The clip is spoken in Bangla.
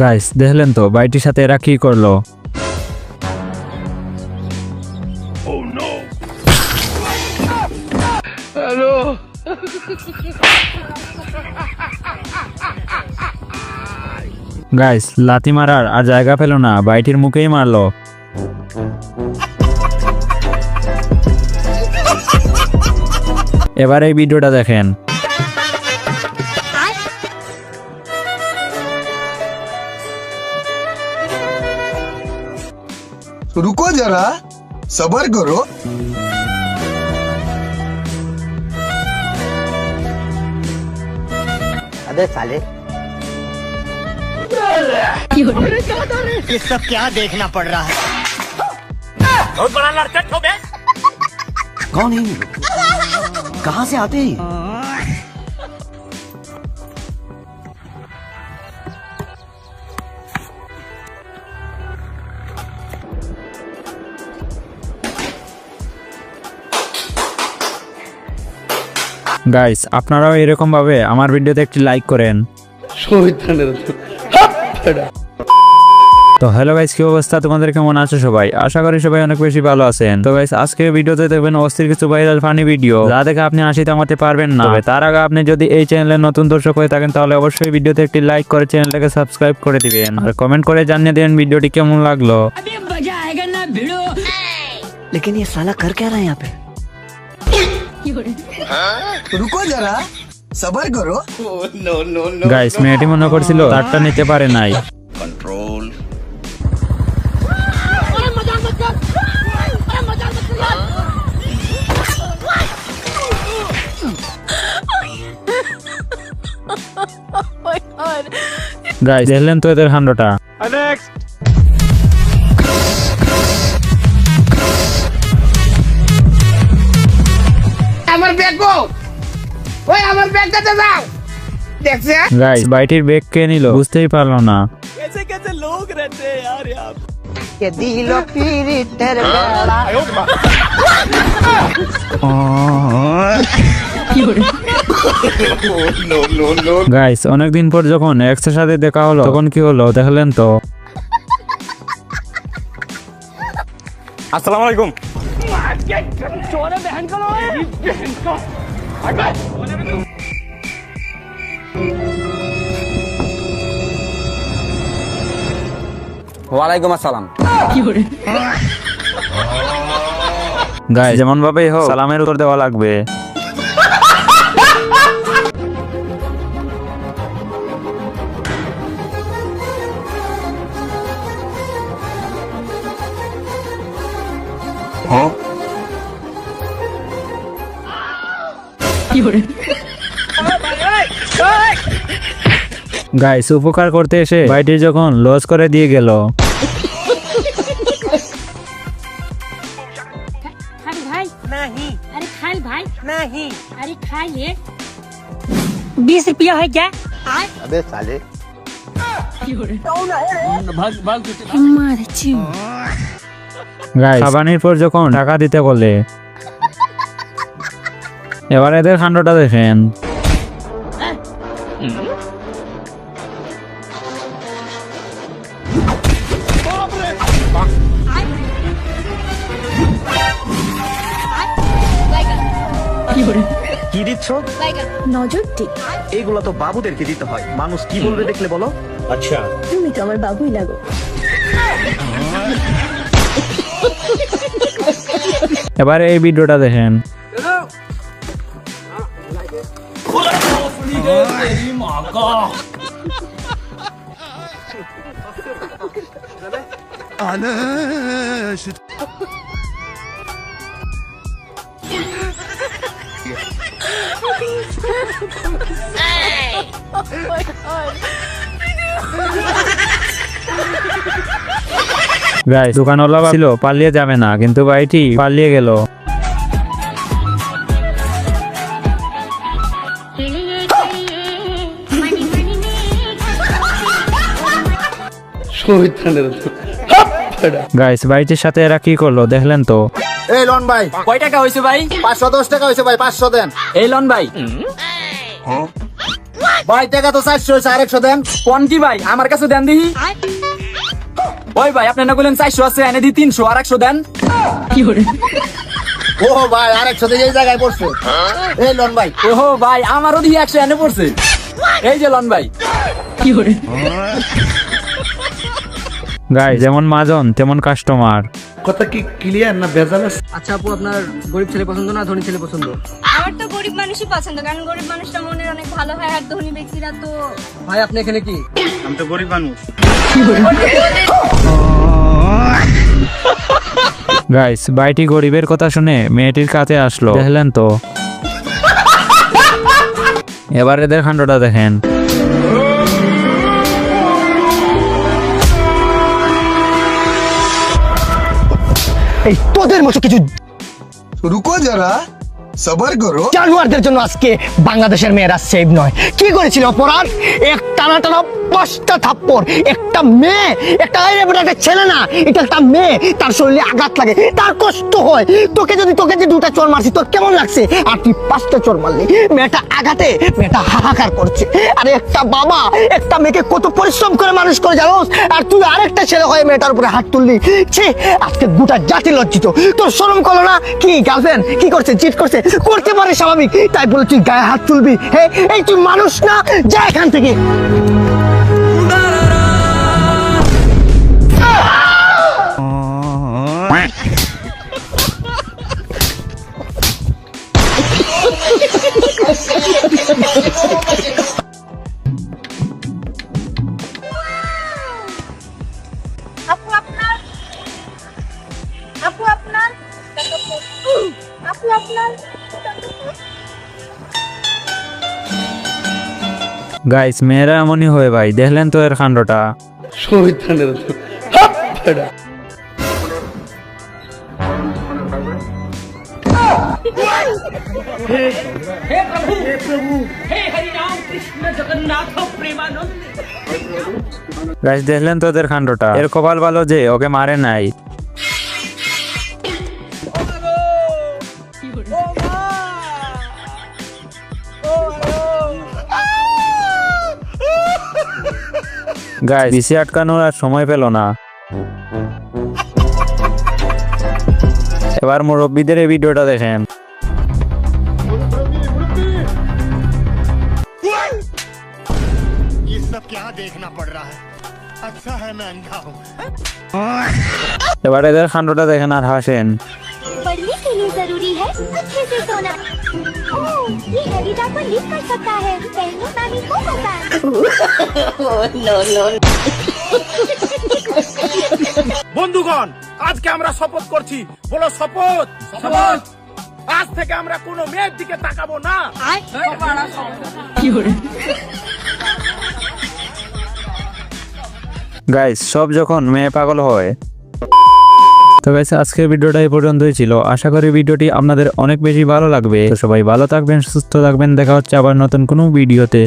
গাইস দেখলেন তো বাইটির সাথে এরা কি করলো। গাইস লাথি মারার আর জায়গা পেল না, বাইটির মুখেই মারলো। এবার এই ভিডিওটা দেখেন। रुको जरा सबर करो। अबे साले ये सब क्या देखना पड़ रहा है। बहुत बड़ा लड़का हो बे। कौन है? कहाँ से आते हैं? গাইস আপনারাও এরকম ভাবে আমার ভিডিওতে একটি লাইক করেন। তো হ্যালো গাইস, কি অবস্থা তোমাদের, কেমন আছো সবাই? আশা করি সবাই অনেক বেশি ভালো আছেন। তো গাইস আজকে ভিডিওতে দেখবেন অস্থির কিছু ভাইরাল ফানি ভিডিও, যা দেখে আপনি হাসি থামাতে পারবেন না। তবে তার আগে আপনি যদি এই চ্যানেলে নতুন দর্শক হয়ে থাকেন তাহলে অবশ্যই ভিডিওতে একটি লাইক করে চ্যানেলটাকে সাবস্ক্রাইব করে দিবেন আর কমেন্ট করে জানিয়ে দিবেন ভিডিওটি কেমন লাগলো। लेकिन ये साला कर क्या रहा है यहाँ पे? रुको जरा सबर करो। গাইস মেয়েটি মনে করছিল তারটা নিতে পারে নাই। कंट्रोल। গাইস দেখলেন তো এদের কাণ্ডটা। আমার ব্যাগ গো, ওই আমার ব্যাগটা দাও। দেখছে গাইস বাইটির ব্যাগ কে নিল বুঝতেই পারলো না। कैसे कैसे लोग रहते हैं यार यहाँ पे। ये दिलो पीरिटर बेड़ा। গাইস অনেকদিন পর যখন এক্স এর সাথে দেখা হলো তখন কি হলো দেখলেন তো। अस्सलाम वालेकुम। वालेकुम अस्सलाम। গাইস যেমন ভাবেই হোক সালামের উত্তর দেওয়া লাগবে। গাইস উপকার করতে এসে ভাইটি যখন লস করে দিয়ে গেল। भाई नहीं अरे खाल भाई नहीं। अरे खाइए 20 रुपया है क्या? अबे साले मारची গাইস খাবানির পর যখন টাকা দিতে বলে, এবার এদের কাণ্ডটা দেখেন। কি দিচ্ছ? নজর ঠিক, এগুলো তো বাবুদেরকে দিতে হয়। মানুষ কি বলবে দেখলে বলো। আচ্ছা তুমি তো আমার বাবুই লাগো। এবার এই ভিডিওটা দেখেন। গাইস দোকানওয়ালা ছিল পালিয়ে যাবে না, কিন্তু ভাইটি পালিয়ে গেল। গাইস বাইটির সাথে এরা কি করলো দেখলেন তো। এই লন ভাই, কয় টাকা হয়েছে ভাই? 510 টাকা হয়েছে ভাই, 500 দেন। এই লন ভাই। ভাই টাকা তো 400 হয়েছে, আর 100 দেন। কোন কি ভাই আমার কাছে দেন দিহি। ওই ভাই আপনি না বললেন 400 আছে, এনে দি 300 আর 100 দেন। ও ভাই আর 100 দিয়ে এই জায়গায় পড়ছে। এই লন ভাই, ওহো ভাই আমারও দিহি 100 এনে পড়ছে। এই যে লন ভাই। গাইস যেমন মাজন তেমন কাস্টমার। আচ্ছা আপু, আপনার গরিব ছেলে পছন্দ না ধনী ছেলে পছন্দ? আমার তো গরিব মানুষই পছন্দ, কারণ গরিব মানুষটা মনের অনেক ভালো হয়, আর ধনী ব্যক্তিরা তো ভাই আপনি এখানে কি? গাইস বাইটি গরিবের কথা শুনে মেয়েটির কাছে আসলো দেখলেন তো। এবার এদের কাণ্ডটা দেখেন। এই তোদের মতো কিছু रुको जरा सबर करो জানোয়ারদের জন্য আজকে বাংলাদেশের মেয়েরা সেভ নয়। কি করেছিল অপরাধ? এক টানা টানা 5টা থাপ্পড়। একটা মেয়ে, একটা ছেলে না, এটা একটা মেয়ে, তার শরীরে আঘাত লাগে, তার কষ্ট হয়। তোকে যে 2টা চোর মারছি, তোর কেমন লাগছে? আর তুই 5টা চোর মারলি। মেয়েটা আঘাতে মেয়েটা হাহাকার করছে। আরে একটা বাবা একটা মেয়েকে কত পরিশ্রম করে মানুষ করে জানোস, আর তুই আরেকটা ছেলে হয়ে মেয়েটার উপরে হাত তুললি। ছি, আজকে গোটা জাতি লজ্জিত। তোর শরম করলো না? কি গার্লফ্রেন্ড কি করছে? চিট করছে? করতে পারে স্বাভাবিক, তাই বলে তুই গায়ে হাত তুলবি? হ্যাঁ, এই তুই মানুষ না, যা এখান থেকে। আপু আপনার আপু আপনার আপু আপনার গাইস মেয়েরা এমনই হয় ভাই, দেখলেন তো এর কাণ্ডটা। গাইস দেখলেন তো ওদের কাণ্ডটা। এর কপাল ভালো যে ওকে মারে নাই। গাইস বিসি আটকানোর আর সময় পেল না। এবার মুরব্বীদের এই ভিডিওটা দেখেন। ये सब क्या देखना पड़ रहा है? अच्छा है मैं अंधा हूँ। এবার এদের কাণ্ডটা দেখেন আর হাসেন। पढ़ने के लिए जरूरी है अच्छे से सोना। ओह, ये हैरीटा पर लिख कर सकता है, पहले नानी को पता है। বন্ধুগণ আজকে আমরা শপথ করছি, বলো শপথ। শপথ। আজ থেকে আমরা কোনো মেয়ের দিকে তাকাবো না। গাইস সব যখন মেয়ে পাগল হয়। তো গাইস আজকের ভিডিওটা এই পর্যন্তই ছিল। আশা করি ভিডিওটি আপনাদের অনেক বেশি ভালো লাগবে। তো সবাই ভালো থাকবেন, সুস্থ থাকবেন। দেখা হচ্ছে আবার নতুন কোনো ভিডিওতে।